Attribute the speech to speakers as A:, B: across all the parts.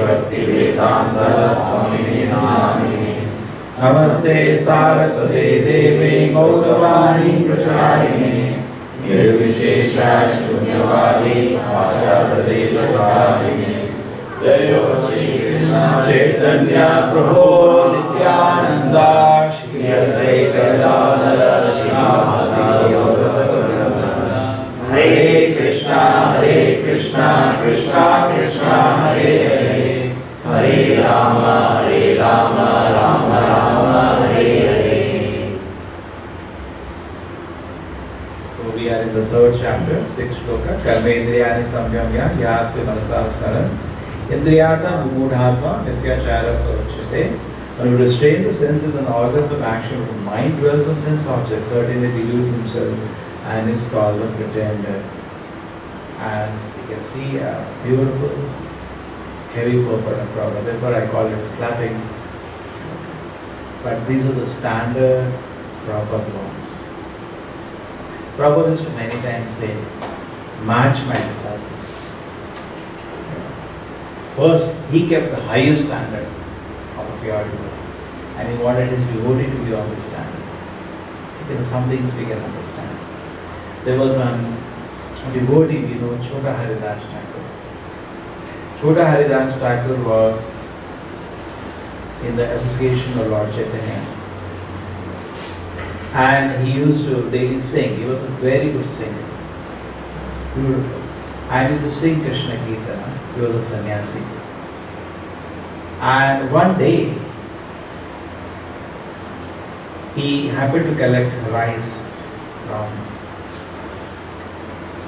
A: भक्तिवेदांत स्वामिने नामिने। नमस्ते सारस्वते देवे गौरवाणी प्रचारिणे निर्विशेष शून्यवादी पाश्चात्यदेशकारिणे। जय श्री कृष्ण चैतन्य प्रभु नित्यानंद श्री अद्वैत गदाधर श्रीवासादि गौरभक्तवृंद। हरे Krishna Krishna Krishna Hare Hare Hare Ram Ram Ram Hare Hare. So we are in the third chapter, 6th shloka. Karmendriyani samyamya yasti manasa smaran indriyartha vimudhatma nityachara savachyate. When we restrain the senses and organs of action, the mind dwells on sense objects, certainly deludes himself and is called a pretender. And you can see a beautiful heavy purport of Prabhupada. Therefore I call it slapping. But these are the standard Prabhupada laws. Prabhupada used to many times say, match my disciples. First, he kept the highest standard of purity, and he wanted his devotee to be on the standards. There are some things we can understand. There was one devotee, we know, Chota Haridas Thakur. Chota Haridas Thakur was in the association of Lord Chaitanya, and he used to daily sing. He was a very good singer, beautiful, and he used to sing Krishna Kirtana. He was a sannyasi. And one day he happened to collect rice from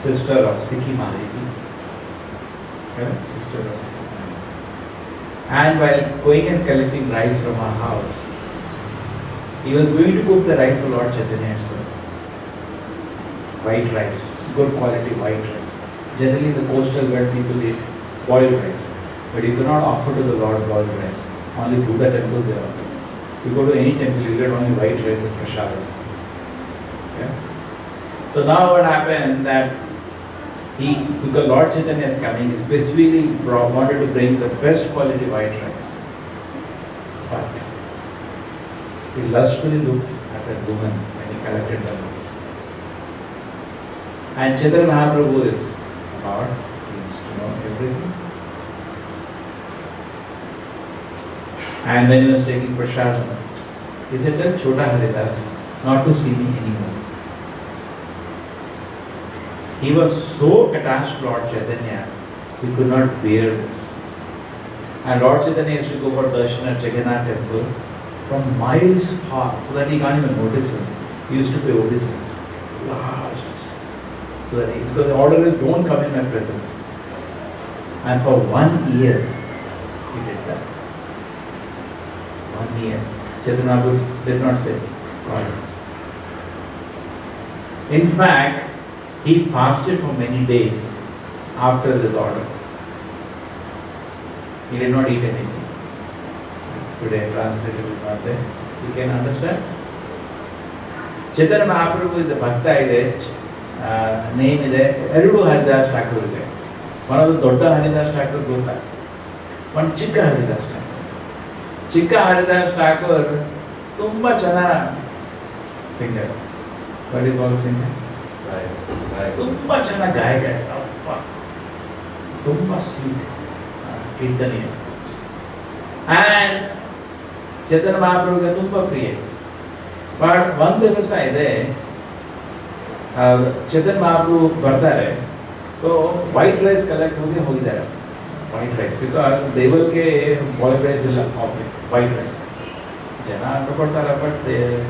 A: sister of Sikhi Maharaji, sister of Sikhi Maharaji. And while going and collecting rice from her house, he was going to cook the rice for Lord Chaitanya himself. White rice, good quality white rice. Generally the coastal belt people eat boiled rice, but you cannot offer to the Lord boiled rice. Only Buddha temples they offer. You go to any temple, you get only white rice as prasada. Yeah? So now what happened that because Lord Chaitanya is coming, he specifically wanted to bring the best quality white rice. But he lustfully looked at that woman when he collected the rice. And Chaitanya Mahaprabhu is Lord, he used to know everything. And when he was taking prasad, he said, tell Chota Haridas not to see me anymore. He was so attached to Lord Chaitanya, he could not bear this. And Lord Chaitanya used to go for darshan at Jagannath temple from miles far, so that he can't even notice him. He used to pay obeisances, large distance, so that because the order is don't come in my presence. And for 1 year, he did that. 1 year. Chaitanya Mahaprabhu did not say, God. In fact, he fasted for many days after this order. He did not eat anything. Today, translated is not there. You can understand? Chaitanya Mahaprabhu is the Bhakta name is Erudu Haridas Thakur. One of the Dodda Haridas Thakur Gota. One Chikka Haridas Thakur. Chikka Haridas Thakur, Tumba Chana singer. What do you call singer? ತುಂಬಾ ಚೆನ್ನಾಗಿ ಗಾಯಕ ತುಂಬಾ sweet ಕೀರ್ತನೆಯ and ಚೇತನ ಮಹಾಪ್ರಭುಗೆ ತುಂಬ ಪ್ರಿಯ. But ಒಂದು ದಿವಸ ಇದೆ ಚೇತನ ಮಹಾಪ್ರಭು ಬರ್ತಾರೆ, ಸೊ ವೈಟ್ ರೈಸ್ ಕಲೆಕ್ಟ್ ಹೋಗಿದ್ದಾರೆ. ವೈಟ್ ರೈಸ್ ಬಿಕಾಸ್ ದೇವರಿಗೆ ಬಾಯ್ಲ್ಡ್ ರೈಸ್ ಇಲ್ಲ, ವೈಟ್ ರೈಸ್ ಜನ ಕೊಡ್ತಾರೆ, ಬಟ್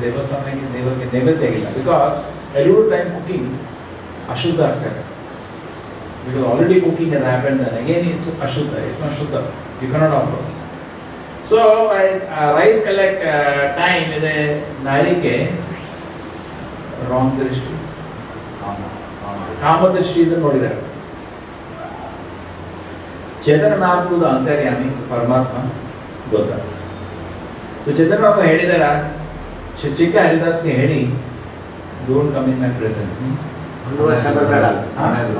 A: ದೇವಸ್ಥಾನಕ್ಕೆ ದೇವರಿಗೆ ನೈವೇದ್ಯ ಇಲ್ಲ. Because every time cooking, Ashuddha ಆಗ್ತಾರೆ. Because already cooking has happened, and again it's Ashuddha, it's not Shuddha. You cannot offer. So, rice collect time is a narike, wrong drishti. Kama drishti is nodidare. Chaitanya Mahaprabhu's Antaryami, Paramatma, Gota. So, Chaitanya Mahaprabhu ಹೇಳಿದಾರ, Chikka Haridas ಗೆ ಹೇಳಿ, don't come in my presence.
B: ಒಂದು ವರ್ಷ ಬರಬೇಡ,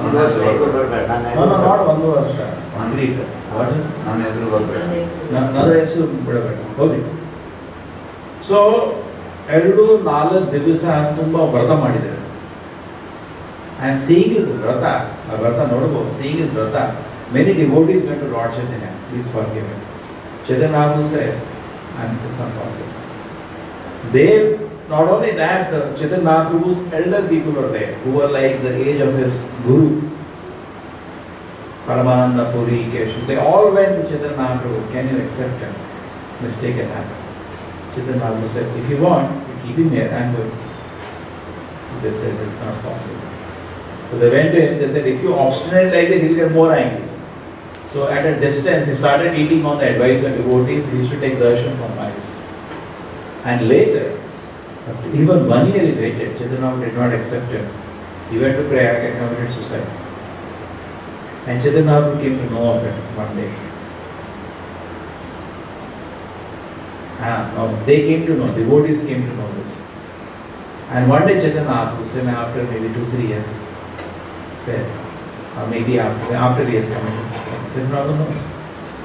B: ಒಂದು ವರ್ಷ ಬರಬೇಡ.
A: No, no, not 1 ವರ್ಷ. Complete. What?
B: ನನ್ನ ಎದುರು ಬರಬೇಡ.
A: ನನ್ನ ಹೆಸರು ಬಿಡಬೇಡ. ಹೋಗಿ. ಸೊ 2-4 ದಿವಸ ತುಂಬ ವ್ರತ ಮಾಡಿದ್ದಾರೆ. And seeing his ವ್ರತ ನೋಡ್ಬೋದು, seeing his ವ್ರತ, many devotees went to Lord Chaitanya, please forgive him. Chaitanya Mahaprabhu said, and this is impossible. They, not only that, the Chaitanya Mahaprabhu's elder people were there, who were like the age of his guru, Paramananda Puri, Keshav. They all went to Chaitanya Mahaprabhu, can you accept him? Mistake had happened. Chaitanya Mahaprabhu said, if you want, you keep him here, I'm going. They said, it's not possible. So they went to him, they said, if you obstinate like that, he'll get more angry. So at a distance, he started eating on the advice of devotees. He used to take darshan from miles. And later, after even 1 year he waited, Chaitanya did not accept him. He went to Prayag and committed suicide. And Chaitanya came to know of it one day. No, they came to know, devotees came to know this. And one day Chaitanya after maybe 2-3 years, said, or maybe after he has committed suicide, Chaitanya knows.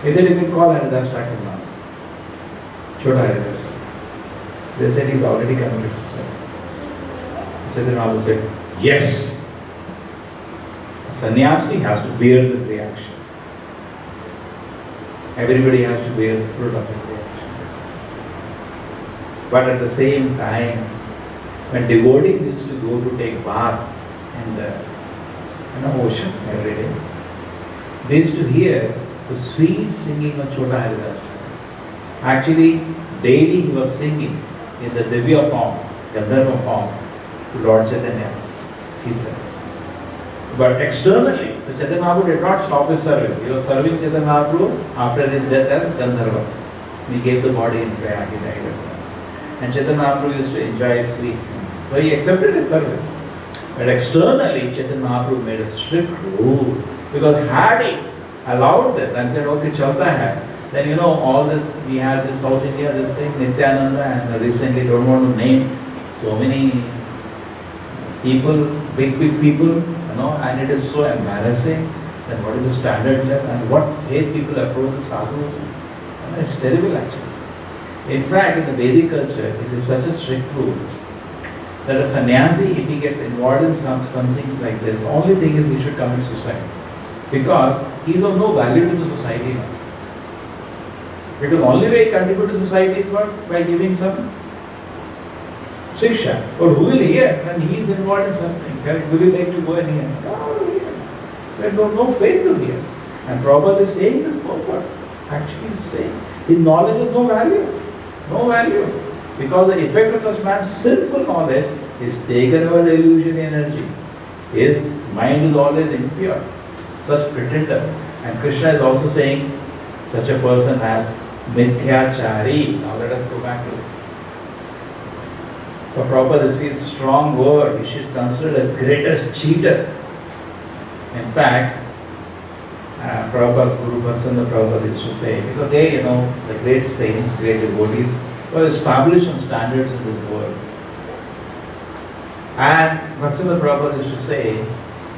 A: He said, you can call Haridas Thakur now. Chota Haridas Thakur. They said he's already committed suicide. Chaitanya said, yes. A sannyasi has to bear this reaction. Everybody has to bear the fruit of his reaction. But at the same time, when devotees used to go to take bath in the ocean every day, they used to hear the sweet singing of Chota Haridas Thakur. Actually, daily he was singing in the Divya form, Gandharva form, to Lord Chaitanya. But externally, so Chaitanya Mahaprabhu did not stop his service. He was serving Chaitanya Mahaprabhu after his death as Gandharva. He gave the body in Prayag, he died of that. And Chaitanya Mahaprabhu used to enjoy his sweet singing. So he accepted his service. But externally, Chaitanya Mahaprabhu made a strict rule. Because had he allowed this and said, okay, chalta hai, then all this, we had this South India, this thing, Nityananda, and recently, don't want to name so many people, big people, and it is so embarrassing. Then what is the standard level and what faith people approach the sadhus? It's terrible actually. In fact, in the Vedic culture, it is such a strict rule that a sannyasi, if he gets involved in some things like this, the only thing is he should commit suicide. Because he is of no value to the society now. Because the only way he contributes to society is what? By giving some shiksha. Or who will hear when he is involved in something? Will you like to go and hear? No, there is no faith to hear. And Prabhupada is saying this purport. Actually, he is saying his knowledge is no value. No value. Because the effect of such man's sinful knowledge is taken over the illusion energy. His mind is always impure. Such pretender. And Krishna is also saying such a person as mithyachari. Now let us go back to it. For Prabhupada, this is a strong word. He should consider the greatest cheater. In fact, Prabhupada's Guru Bhansanda Prabhupada used to say, because they, the great saints, great devotees, were established some standards in this world. And Bhansanda Prabhupada used to say,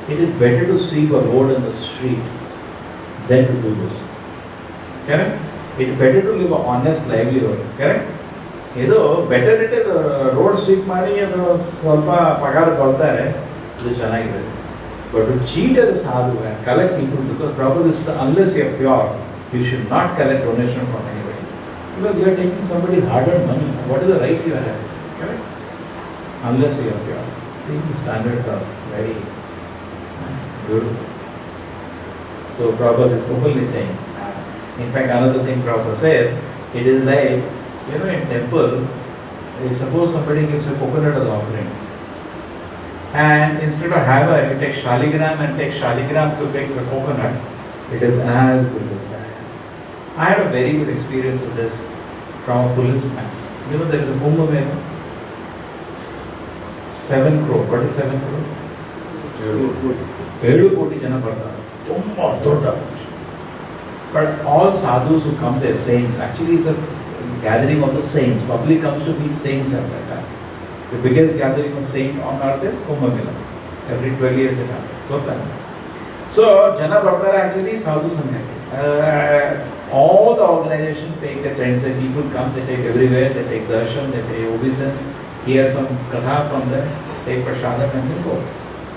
A: it is better to sweep a road in the street than to do this. Correct? It is better to live an honest livelihood. Correct? ಇದು better it road sweep ಮಾಡಿ ಅದು ಸ್ವಲ್ಪ ಪಗಾರ ಕೊಡ್ತಾರೆ, ಇದು ಚೆನ್ನಾಗಿದೆ. But to cheat ಅದು sadhu and collect people, because proper this unless you are pure, you should not collect donation from anybody, because you are taking somebody hard earned money. What is the right you have? Correct? Unless you are pure. See, the standards are very beautiful. So Prabhupada is openly saying, in fact another thing Prabhupada says, it is like, in temple, if suppose somebody gives a coconut as offering, and instead of hammer, you take shaligram and take shaligram to make the coconut, it is as good as that. I had a very good experience with this from a policeman. There is a Kumbh Mela, 7 crore. What is 7 crore? 7 koti jana bartare. Tumba dodda. But all sadhus who come there, saints, actually it's a gathering of the saints. Public comes to meet saints at that time. The biggest gathering of saints on earth is Kumbh Mela. every 12 years it happens. ಗೊತ್ತಲ್ಲ? So ಜನ ಬರ್ತಾರೆ actually ಸಾಧು ಸಂಘಕ್ಕೆ. All the organizations take the tents, the people come, they take everywhere, they take darshan, they take obeisance, hear some katha from them, take prasadam and they go.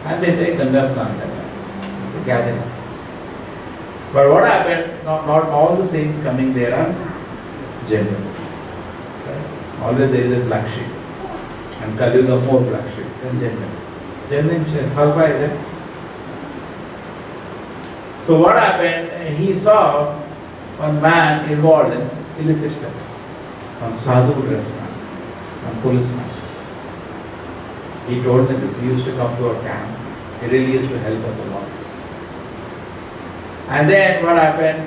A: And they take Ganga Snan. It's a gathering. But what happened, not all the saints coming there are genuine. Right? Always there is a black sheep. And Kali Yuga more black sheep than genuine. Genuine Salva is there. So what happened, he saw one man involved in illicit sex. One sadhu dressman, one policeman. He told me this, he used to come to our camp. He really used to help us a lot. And then what happened,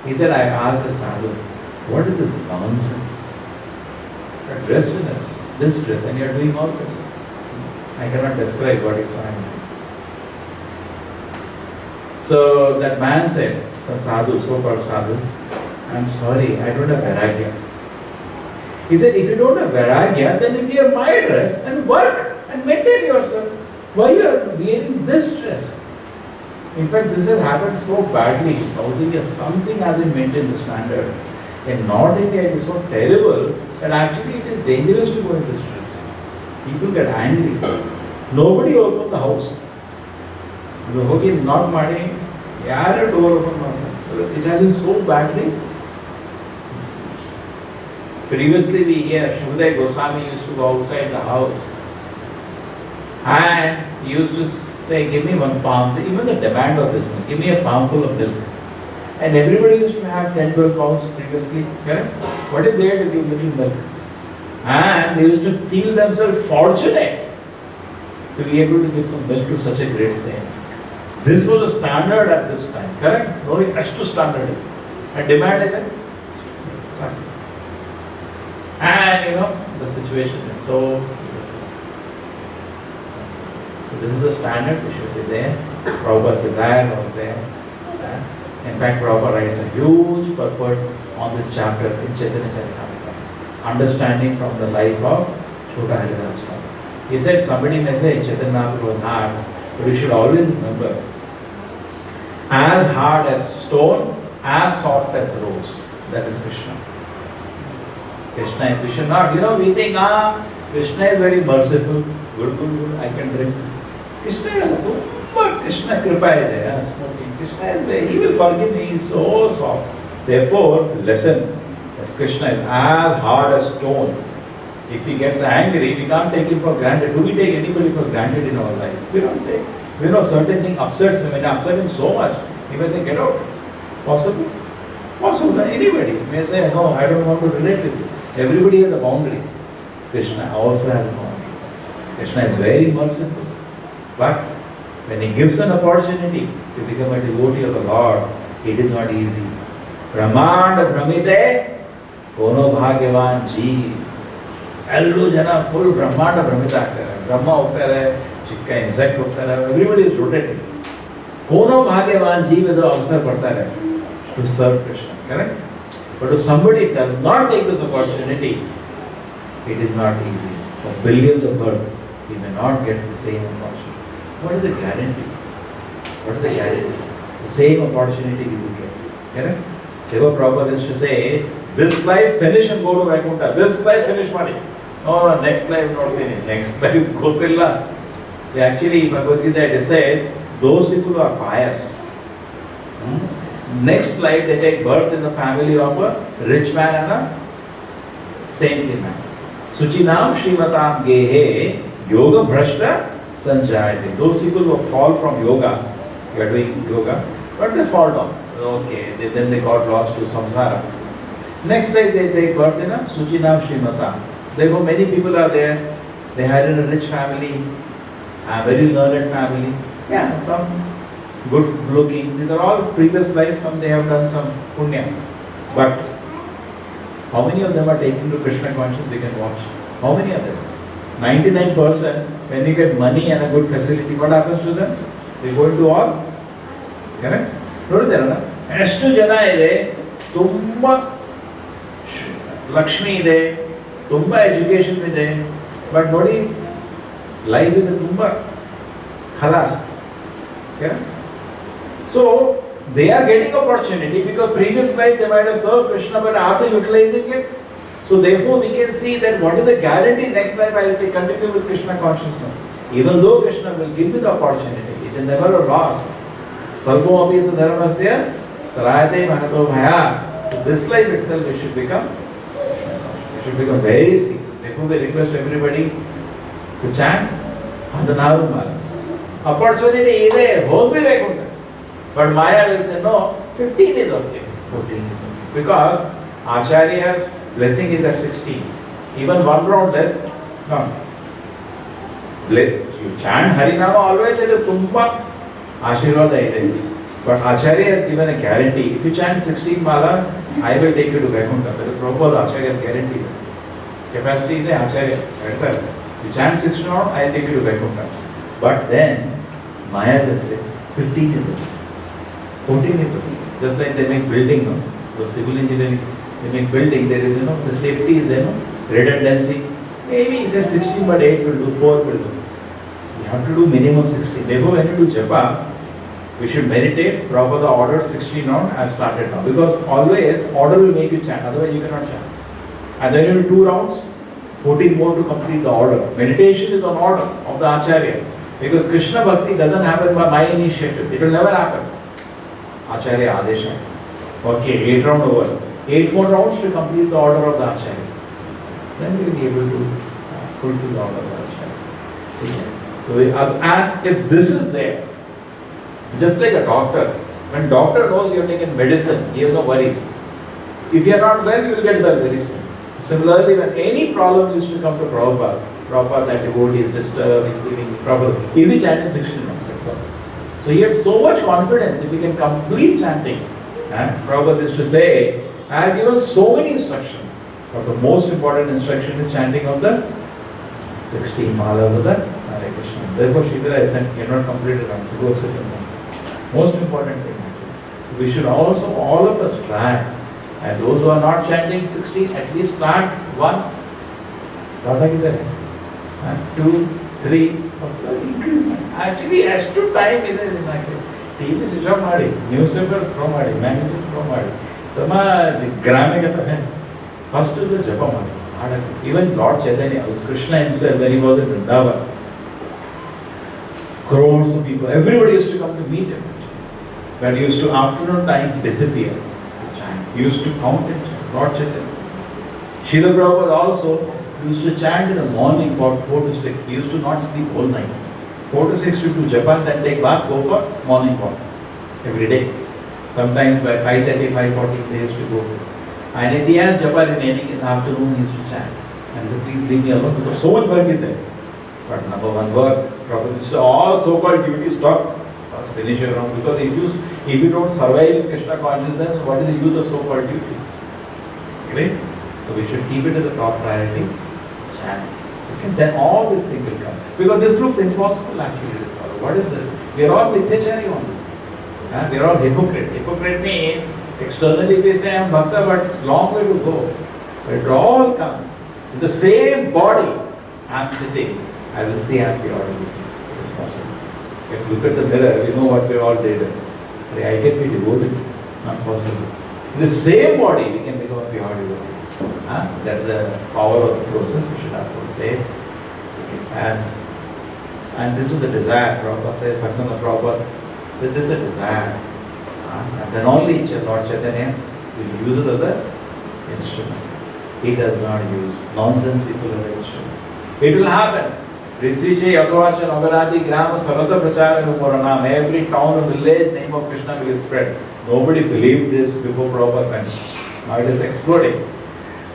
A: he said, I asked the sadhu, what is this nonsense? You're dressed in this dress and you're doing all this. I cannot describe what he saw. So that man said, so-called sadhu, I'm sorry, I don't have vairagya. He said, if you don't have vairagya, then you wear my dress and work and maintain yourself. Why you are wearing this dress? In fact, this has happened so badly in South India. Something hasn't maintained the standard. In North India, it is so terrible that actually it is dangerous to go in this dress. People get angry. Nobody opened the house. You hope not money. ಯಾರು door open ಮಾಡ್ತಾರೆ? It has been so badly. Previously we hear Shivadeva Goswami used to go outside the house and he used to say, give me one palm, even the demand of this one, give me a palm full of milk. And everybody used to have 10-12 pounds previously, correct? What is there to give little milk? And they used to feel themselves fortunate to be able to give some milk to such a great saint. This was a standard at this time, correct? No extra standard. And demand is there. And the situation is so this is the standard which should be there. Proper desire was there. In fact, Prabhupada writes a huge purport on this chapter in Chaitanya Charitamrita, understanding from the life of Chota Haridasa Swami. He said, somebody may say Chaitanya Mahaprabhu was hard, but you should always remember, as hard as stone, as soft as rose. That is Krishna. Krishna, we should not, we think, Krishna is very merciful, good, I can drink. Krishna is Krishna Kripa is there, smoking. Krishna is there, he will forgive me, he is so soft. Therefore, listen, that Krishna is as hard as stone. If he gets angry, we can't take him for granted. Do we take anybody for granted in our life? We don't take. We know certain thing upsets him, and upset him so much, he may say, get out. Possible? Possible. Anybody may say, no, I don't want to relate with you. Everybody has a boundary. Krishna also has a boundary. Krishna is very merciful. But when he gives an opportunity to become a devotee of the Lord, it is not easy. Brahmanda Brahmite, Kono Bhagyavan Jeev. Ellu jana full Brahmanda Brahmita ಆಗ್ತಾರೆ. ಬ್ರಹ್ಮ ಹೋಗ್ತಾರೆ, ಚಿಕ್ಕ insect ಹೋಗ್ತಾರೆ, everybody is rotating. ಕೋನೋ ಭಾಗ್ಯವಾನ್ ಜೀವದ ಅವಸರ ಪಡ್ತಾರೆ to serve Krishna, correct? But if somebody does not take this opportunity, it is not easy. For billions of birth, he may not get the same opportunity. What is the guarantee? What is the guarantee? The same opportunity you will get. Correct? Deva Prabhupada used to say, this life finish and go to Vaikuntha. This life finish money. No, next life not finish. Next life go tilla. Actually, Bhagavad Gita it is said, those people who are pious, next life they take birth in the family of a rich man and a saintly man. Suchinam Srimatam Gehe Yoga Bhrashta Sanjayate. Those people who fall from yoga, you are doing yoga, but they fall down. Okay, then they got lost to samsara. Next life they take birth in a Suchinam Srimatam. Therefore many people are there, they had in a rich family, a very learned family, some good looking, these are all previous lives, some they have done some punya. But how many of them are taken to Krishna consciousness? We can watch. How many of them? 99%, when you get money and a good facility, what happens to them? They go into all. Correct? ನೋಡಿದಾರಲ್ಲ, ಎಷ್ಟು ಜನ ಇದೆ, ತುಂಬ ಲಕ್ಷ್ಮಿ ಇದೆ, ತುಂಬ education ಇದೆ, but ನೋಡಿ life ಇದೆ ತುಂಬ Khalas. Yeah? So, they are getting opportunity because previous life they might have served Krishna, but are they utilizing it? So therefore we can see that what is the guarantee next life I will continue with Krishna consciousness. Even though Krishna will give me the opportunity, it is never a loss. Salvo api is the dharmasya, tarayate mahato bhaya. So this life itself we should become very serious. Therefore we request everybody to chant Adhanarumala. Opportunity is there, whole way Vaikuntha. But Maya will say, no, 15 is okay. 14 is okay. Because Acharya's blessing is at 16. Even one round less, no. You chant Harinama always at a Tumpa Ashirvada ide. But Acharya has given a guarantee. If you chant 16 Mala, I will take you to Vaikuntha. That is Prabhupada Acharya guarantee. Capacity is Acharya. If you chant 16 round, I will take you to Vaikuntha. But then, Maya will say, 15 is okay. 14 is okay. Just like they make building, no? The civil engineering, they make building, there is, the safety is, redundancy. Maybe he said 16, but 8 will do, 4 will do. You have to do minimum 16. Therefore, when you do japa, we should meditate. Prabhupada ordered 16 round, I have started now. Because always, order will make you chant, otherwise you cannot chant. And then you do 2 rounds, 14 more to complete the order. Meditation is on order of the Acharya. Because Krishna Bhakti doesn't happen by my initiative. It will never happen. Acharya Adesha. Okay, 8 round over. 8 more rounds to complete the order of the Acharya. Then we will be able to fulfill the order of the Acharya. So, and if this is there, just like a doctor, when doctor knows you have taken medicine, he has no worries. If you are not well, you will get well very soon. Similarly, when any problem used to come to Prabhupada, that devotee is disturbed, is feeling trouble, easy chanting 16 rounds, that's all. So he had so much confidence if he can complete chanting. Prabhupada used to say, I have given so many instructions, but the most important instruction is chanting of the 16 mala of the Hare Krishna. Therefore, Shridhara said, you cannot complete it once. Go sit and most important thing. We should also, all of us try. And those who are not chanting 16, at least start 1. Radha kidhar hai? 2, 3, also increase. Actually, as to time is there. TV switch off ಮಾಡಿ, newspaper throw ಮಾಡಿ, magazine throw ಮಾಡಿ. ತಮ್ಮ ಗ್ರಾಮಿಗೆ ತ first is the japa ಮಾಡಿ. Even Lord Chaitanya, Krishna himself, when he was in Vrindavan, crores of people, everybody used to come to meet him. But he used to afternoon time disappear. He used to count it, Lord Chaitanya. Srila Prabhupada also used to chant in the morning for 4 to 6. He used to not sleep all night. 4 to 6 to do japa, then take bath, go for morning walk every day. Sometimes by 5:30, 5:40 they used to go. And if he has japa remaining in the afternoon, he used to chant. And he said, please leave me alone because so much work is there. But number one work, Prabhupada, all so-called duties stop. First finish your round. Because if you don't survive in Krishna consciousness, what is the use of so-called duties? Right? So we should keep it as a top priority. Chant. Okay? Then all this thing will come. Because this looks impossible actually to follow. What is this? We are all mithyachari only. We are all hypocrite. Hypocrite means externally we say I am bhakta, but long way to go. But it will all come. In the same body I am sitting, I will see I am pure devotee. It is possible. If you look at the mirror, we know what we all did. I can be devoted. Not possible. In the same body we can become a pure devotee. That is the power of the process we should have to take. And this is the desire. Prabhupada said, Bhaksana Prabhupada said, this is a desire. And then only Lord Chaitanya will use it as an instrument. He does not use nonsense people as an instrument. It will happen. Ritriche, Yatvacha, Nagarati, Grama, Sarada Prachara, Numoranam. Every town and village, name of Krishna will spread. Nobody believed this before Prabhupada went. Now it is exploding.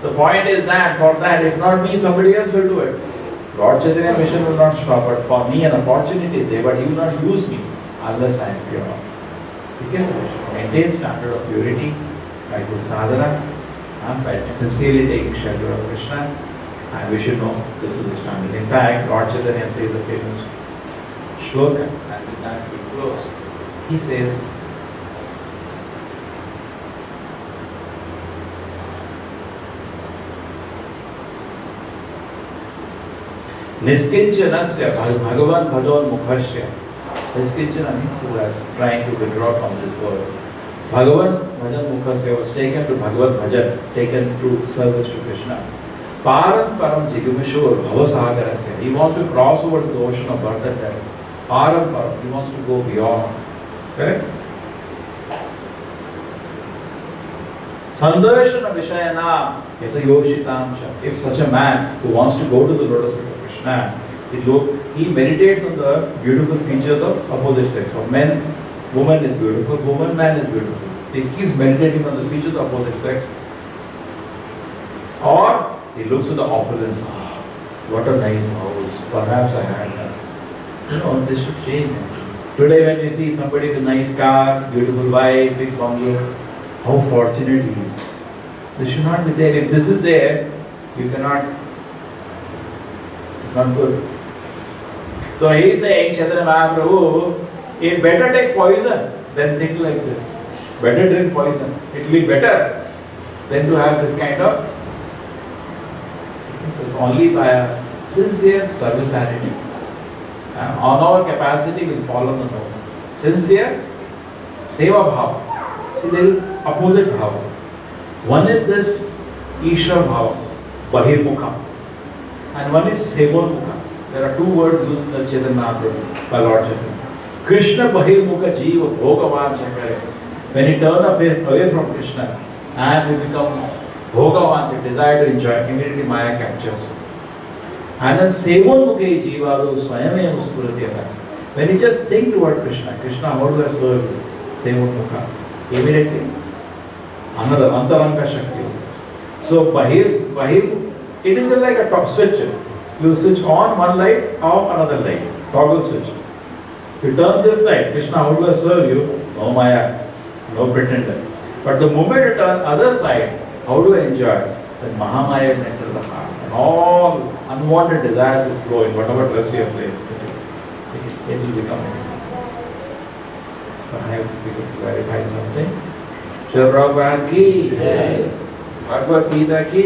A: The point is that, for that, if not me, somebody else will do it. Lord Chaitanya mission will not stop, but for me an opportunity is there, but he will not use me unless I am pure. Because maintain standard of purity by good sadhana, by sincerely taking shelter of Krishna, and we should know this is the standard. In fact, Lord Chaitanya says the famous shloka, and with that we close. He says, Niskinjanasya bhagavan bhajavan mukhasya His kitchen who was trying to withdraw from this world. Bhagavan Bhajan Mukhasya was taken to Bhagavad Bhajan, taken to service to Krishna. Param Param Jigumishur Bhavasagarasya. He wants to cross over the ocean of birth and death. Param Param, he wants to go beyond. Correct? Sandarshana Vishayana is a Yoshitamsha. If such a man who wants to go to the lotus feet of Krishna, he meditates on the beautiful features of opposite sex. For men, woman is beautiful, woman, man is beautiful. So he keeps meditating on the features of opposite sex. Or he looks at the opulence. Oh, what a nice house. Perhaps I had that. This should change. Today when you see somebody with a nice car, beautiful wife, big bungalow, how fortunate he is. This should not be there. If this is there, you cannot. It's not good. So he is saying, Chaitanya Mahaprabhu, it better take poison than think like this. Better drink poison. It will be better than to have this kind of. So it's only by a sincere service attitude. On our capacity will fall on the nose. Sincere seva bhava. See, there is opposite bhava. One is this Ishra bhava, Bahirmukha, and one is Sevamukha. There are two words used in the Chaitanya Mahaprabhu by Lord Chaitanya. Krishna Bahirmukha Jiva Bhogavan Chakare. When he turns our face away from Krishna and we become Bhogavan, desire to enjoy, immediately Maya captures. And then Sevamukha Jiva Swayame Muspuratyata. When you just think toward Krishna, Krishna, how do I serve you? Sevamukha. Immediately, another Antaranga Shakti. So, Bahir, it is like a top switch. You switch on one light, off another light. Toggle switch. You turn this side, Krishna, how do I serve you? No Maya, no pretender. But the moment you turn other side, how do I enjoy? Then Mahamaya will enter the heart. And all unwanted desires will flow in whatever dress you have played. It will become. So I have to clarify something. Srila Prabhupada ki, Bhagavad Gita ki,